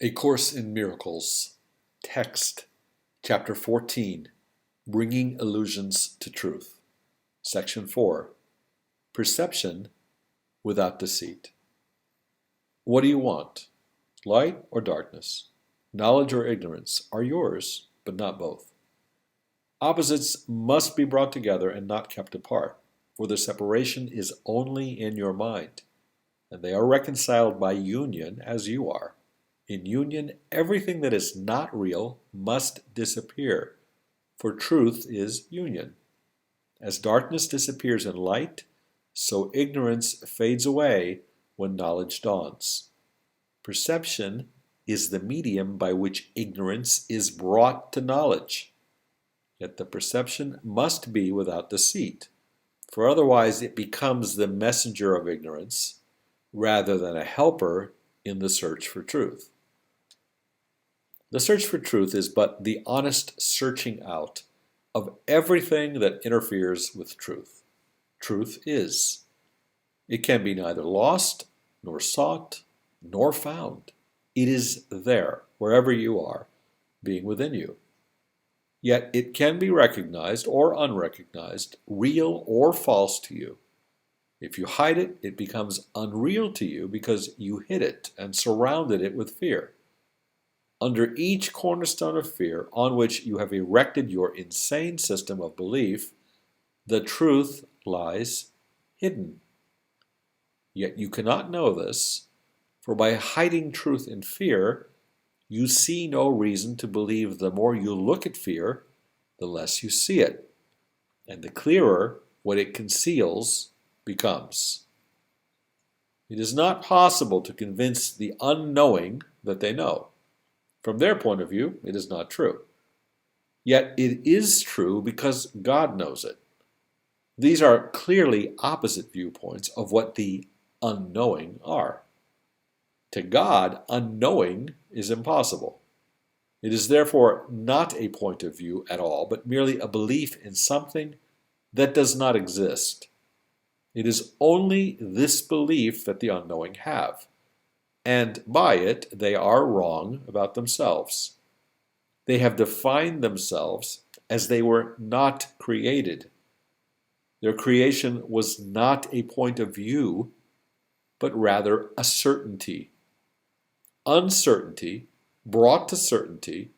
A Course in Miracles, Text, Chapter 14, Bringing Illusions to Truth, Section 4, Perception Without Deceit. What do you want? Light or darkness? Knowledge or ignorance are yours, but not both. Opposites must be brought together and not kept apart, for the separation is only in your mind, and they are reconciled by union as you are. In union, everything that is not real must disappear, for truth is union. As darkness disappears in light, so ignorance fades away when knowledge dawns. Perception is the medium by which ignorance is brought to knowledge. Yet the perception must be without deceit, for otherwise it becomes the messenger of ignorance rather than a helper in the search for truth. The search for truth is but the honest searching out of everything that interferes with truth. Truth is. It can be neither lost, nor sought, nor found. It is there, wherever you are, being within you. Yet it can be recognized or unrecognized, real or false to you. If you hide it, it becomes unreal to you because you hid it and surrounded it with fear. Under each cornerstone of fear on which you have erected your insane system of belief, the truth lies hidden. Yet you cannot know this, for by hiding truth in fear, you see no reason to believe the more you look at fear, the less you see it, and the clearer what it conceals becomes. It is not possible to convince the unknowing that they know. From their point of view, it is not true. Yet it is true because God knows it. These are clearly opposite viewpoints of what the unknowing are. To God, unknowing is impossible. It is therefore not a point of view at all, but merely a belief in something that does not exist. It is only this belief that the unknowing have, and by it they are wrong about themselves. They have defined themselves as they were not created. Their creation was not a point of view, but rather a certainty. Uncertainty, brought to certainty,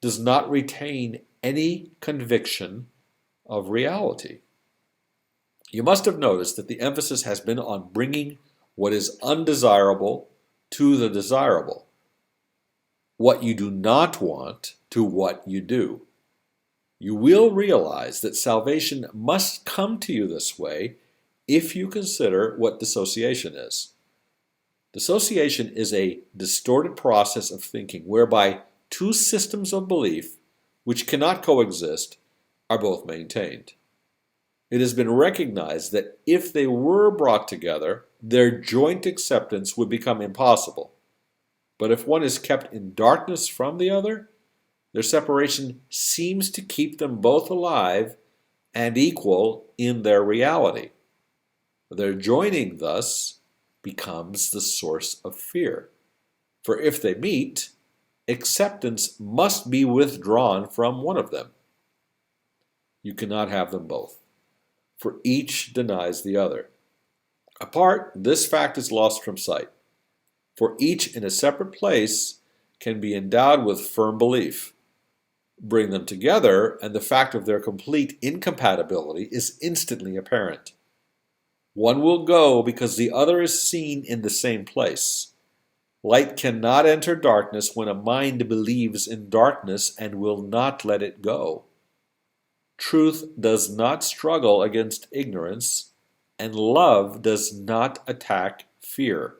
does not retain any conviction of reality. You must have noticed that the emphasis has been on bringing what is undesirable to the desirable, what you do not want to what you do. You will realize that salvation must come to you this way if you consider what dissociation is. Dissociation is a distorted process of thinking whereby two systems of belief, which cannot coexist, are both maintained. It has been recognized that if they were brought together, their joint acceptance would become impossible. But if one is kept in darkness from the other, their separation seems to keep them both alive and equal in their reality. Their joining thus becomes the source of fear. For if they meet, acceptance must be withdrawn from one of them. You cannot have them both, for each denies the other. Apart, this fact is lost from sight, for each in a separate place can be endowed with firm belief. Bring them together, and the fact of their complete incompatibility is instantly apparent. One will go because the other is seen in the same place. Light cannot enter darkness when a mind believes in darkness and will not let it go. Truth does not struggle against ignorance, and love does not attack fear.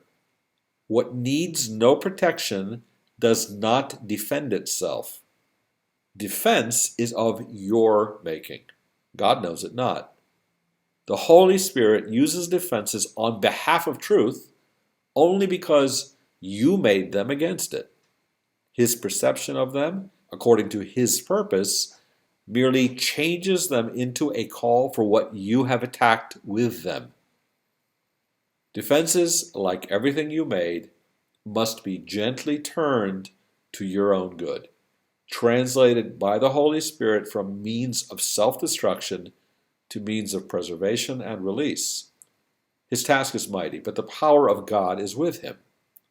What needs no protection does not defend itself. Defense is of your making. God knows it not. The Holy Spirit uses defenses on behalf of truth only because you made them against it. His perception of them, according to His purpose, merely changes them into a call for what you have attacked with them. Defenses, like everything you made, must be gently turned to your own good, translated by the Holy Spirit from means of self-destruction to means of preservation and release. His task is mighty, but the power of God is with him.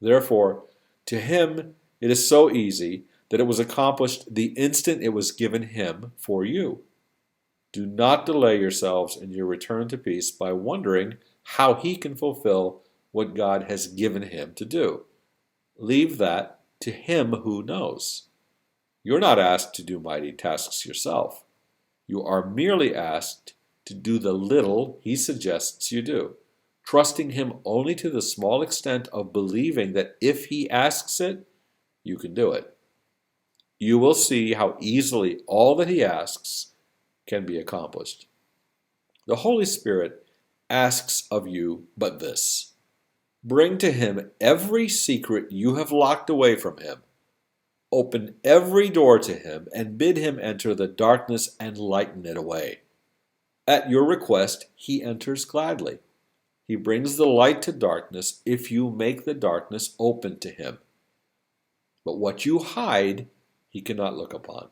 Therefore, to him it is so easy that it was accomplished the instant it was given him for you. Do not delay yourselves in your return to peace by wondering how he can fulfill what God has given him to do. Leave that to him who knows. You're not asked to do mighty tasks yourself. You are merely asked to do the little he suggests you do, trusting him only to the small extent of believing that if he asks it, you can do it. You will see how easily all that he asks can be accomplished. The Holy Spirit asks of you but this: bring to him every secret you have locked away from him. Open every door to him and bid him enter the darkness and lighten it away. At your request, he enters gladly. He brings the light to darkness if you make the darkness open to him. But what you hide, he cannot look upon,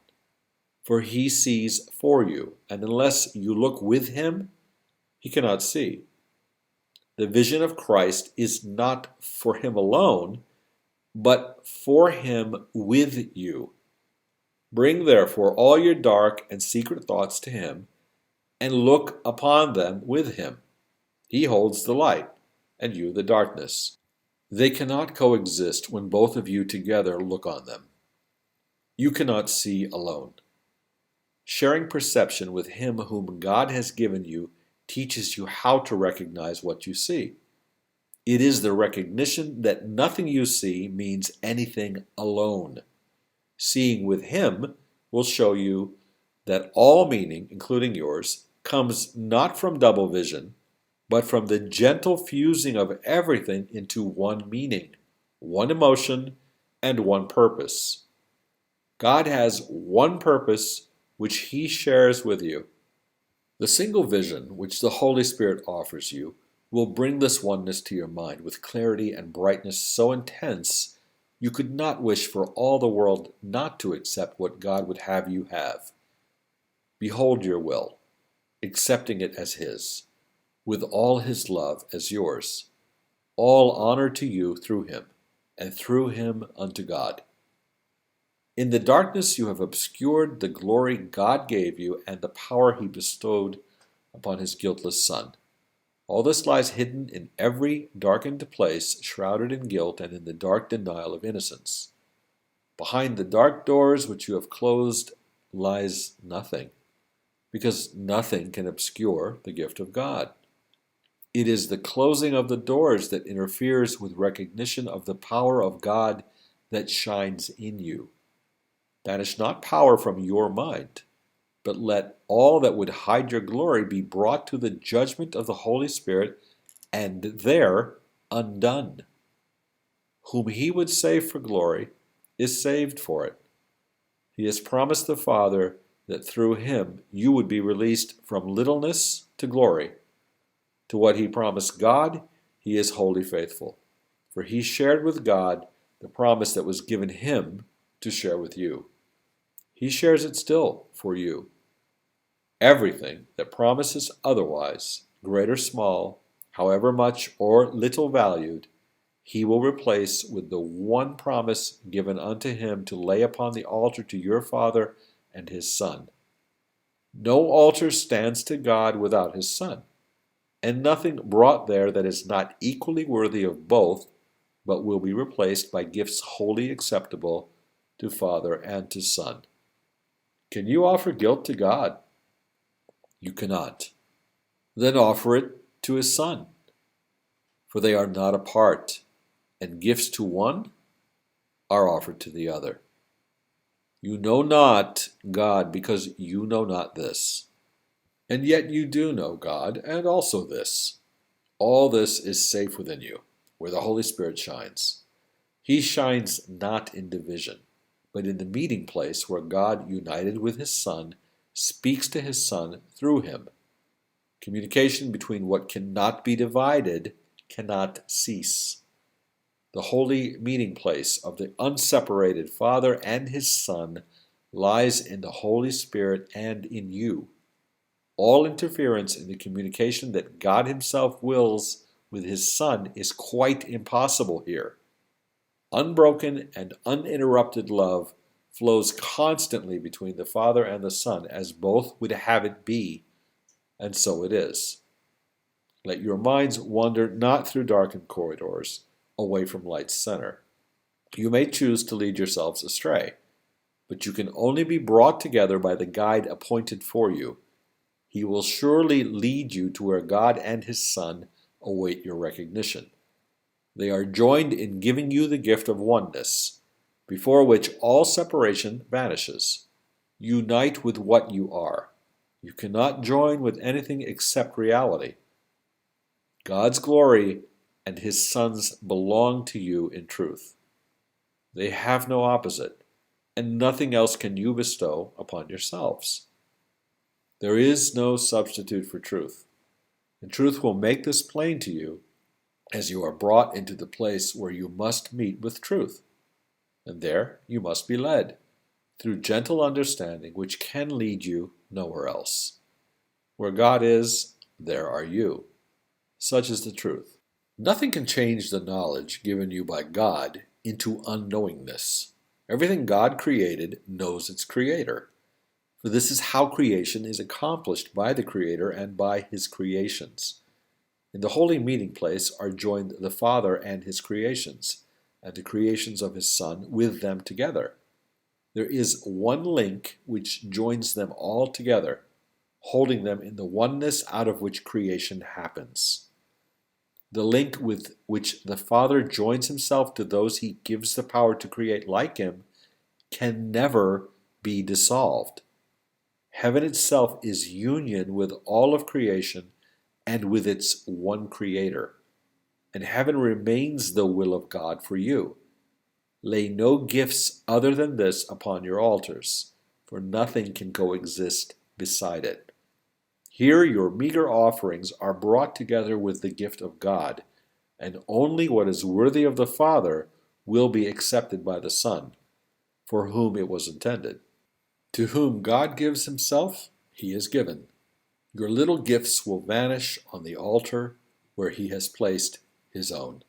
for he sees for you, and unless you look with him, he cannot see. The vision of Christ is not for him alone, but for him with you. Bring therefore all your dark and secret thoughts to him, and look upon them with him. He holds the light, and you the darkness. They cannot coexist when both of you together look on them. You cannot see alone. Sharing perception with him whom God has given you teaches you how to recognize what you see. It is the recognition that nothing you see means anything alone. Seeing with him will show you that all meaning, including yours, comes not from double vision, but from the gentle fusing of everything into one meaning, one emotion, and one purpose. God has one purpose which he shares with you. The single vision which the Holy Spirit offers you will bring this oneness to your mind with clarity and brightness so intense you could not wish for all the world not to accept what God would have you have. Behold your will, accepting it as his, with all his love as yours, all honor to you through him, and through him unto God. In the darkness you have obscured the glory God gave you and the power he bestowed upon his guiltless Son. All this lies hidden in every darkened place, shrouded in guilt and in the dark denial of innocence. Behind the dark doors which you have closed lies nothing, because nothing can obscure the gift of God. It is the closing of the doors that interferes with recognition of the power of God that shines in you. Banish not power from your mind, but let all that would hide your glory be brought to the judgment of the Holy Spirit, and there undone. Whom he would save for glory is saved for it. He has promised the Father that through him you would be released from littleness to glory. To what he promised God, he is wholly faithful, for he shared with God the promise that was given him to share with you. He shares it still for you. Everything that promises otherwise, great or small, however much or little valued, he will replace with the one promise given unto him to lay upon the altar to your Father and his Son. No altar stands to God without his Son, and nothing brought there that is not equally worthy of both, but will be replaced by gifts wholly acceptable to Father and to Son. Can you offer guilt to God? You cannot. Then offer it to his Son, for they are not apart, and gifts to one are offered to the other. You know not God because you know not this, and yet you do know God, and also this. All this is safe within you, where the Holy Spirit shines. He shines not in division, but in the meeting place where God, united with his Son, speaks to his Son through him. Communication between what cannot be divided cannot cease. The holy meeting place of the unseparated Father and his Son lies in the Holy Spirit and in you. All interference in the communication that God himself wills with his Son is quite impossible here. Unbroken and uninterrupted love flows constantly between the Father and the Son, as both would have it be, and so it is. Let your minds wander not through darkened corridors, away from light's center. You may choose to lead yourselves astray, but you can only be brought together by the guide appointed for you. He will surely lead you to where God and his Son await your recognition. They are joined in giving you the gift of oneness, before which all separation vanishes. Unite with what you are. You cannot join with anything except reality. God's glory and his Son's belong to you in truth. They have no opposite, and nothing else can you bestow upon yourselves. There is no substitute for truth, and truth will make this plain to you as you are brought into the place where you must meet with truth. And there you must be led, through gentle understanding which can lead you nowhere else. Where God is, there are you. Such is the truth. Nothing can change the knowledge given you by God into unknowingness. Everything God created knows its Creator. For this is how creation is accomplished by the Creator and by his creations. In the holy meeting place are joined the Father and his creations, and the creations of his Son with them together. There is one link which joins them all together, holding them in the oneness out of which creation happens. The link with which the Father joins himself to those he gives the power to create like him can never be dissolved. Heaven itself is union with all of creation and with its one Creator, and heaven remains the will of God for you. Lay no gifts other than this upon your altars, for nothing can coexist beside it. Here your meager offerings are brought together with the gift of God, and only what is worthy of the Father will be accepted by the Son, for whom it was intended. To whom God gives himself, he is given. Your little gifts will vanish on the altar where he has placed his own.